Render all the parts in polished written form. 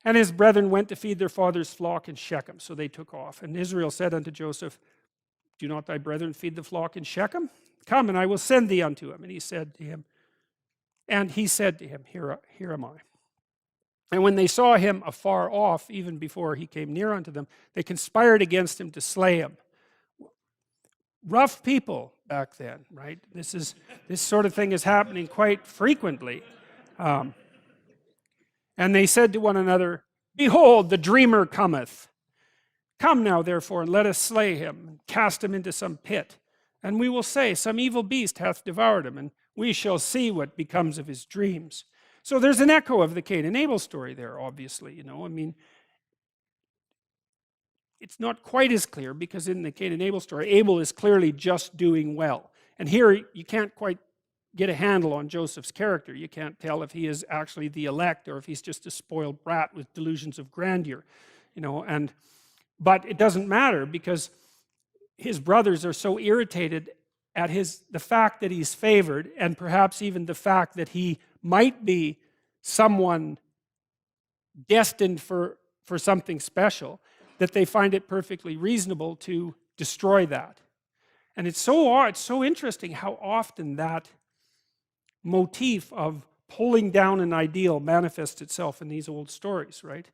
And his brethren went to feed their father's flock in Shechem. So they took off. And Israel said unto Joseph, do not thy brethren feed the flock in Shechem? Come, and I will send thee unto him. And he said to him, Here am I. And when they saw him afar off, even before he came near unto them, they conspired against him to slay him. Rough people back then, right? This sort of thing is happening quite frequently. And they said to one another, behold, the dreamer cometh. Come now, therefore, and let us slay him, and cast him into some pit. And we will say, some evil beast hath devoured him, and we shall see what becomes of his dreams. So there's an echo of the Cain and Abel story there, obviously, you know. I mean, it's not quite as clear, because in the Cain and Abel story, Abel is clearly just doing well. And here, you can't quite get a handle on Joseph's character. You can't tell if he is actually the elect, or if he's just a spoiled brat with delusions of grandeur, you know. But it doesn't matter, because his brothers are so irritated at the fact that he's favored, and perhaps even the fact that he might be someone destined for something special, that they find it perfectly reasonable to destroy that. And it's so interesting how often that motif of pulling down an ideal manifests itself in these old stories, right?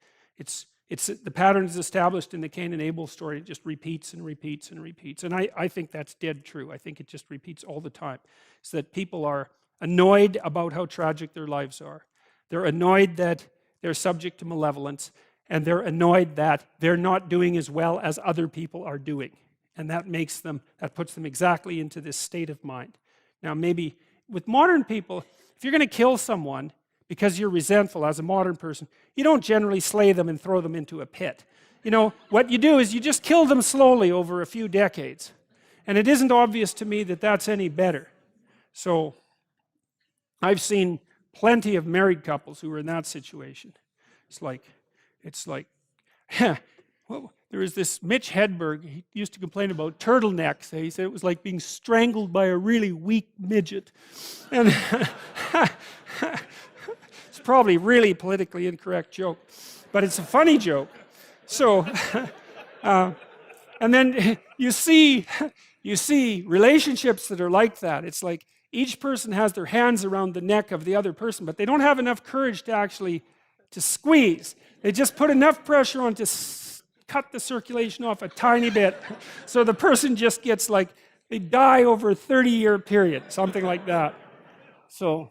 The pattern is established in the Cain and Abel story. It just repeats and repeats and repeats. And I think that's dead true. I think it just repeats all the time. It's that people are annoyed about how tragic their lives are. They're annoyed that they're subject to malevolence, and they're annoyed that they're not doing as well as other people are doing. And that puts them exactly into this state of mind. Now, maybe with modern people, if you're going to kill someone because you're resentful as a modern person, you don't generally slay them and throw them into a pit. You know, what you do is you just kill them slowly over a few decades. And it isn't obvious to me that that's any better. So I've seen plenty of married couples who are in that situation. It's like, well, there was this Mitch Hedberg, he used to complain about turtlenecks. He said it was like being strangled by a really weak midget. And it's probably a really politically incorrect joke, but it's a funny joke. So, and then you see relationships that are like that. It's like each person has their hands around the neck of the other person, but they don't have enough courage to squeeze. They just put enough pressure on to cut the circulation off a tiny bit. So the person just gets they die over a 30-year period, something like that. So,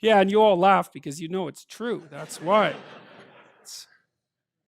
yeah, and you all laugh because you know it's true. That's why.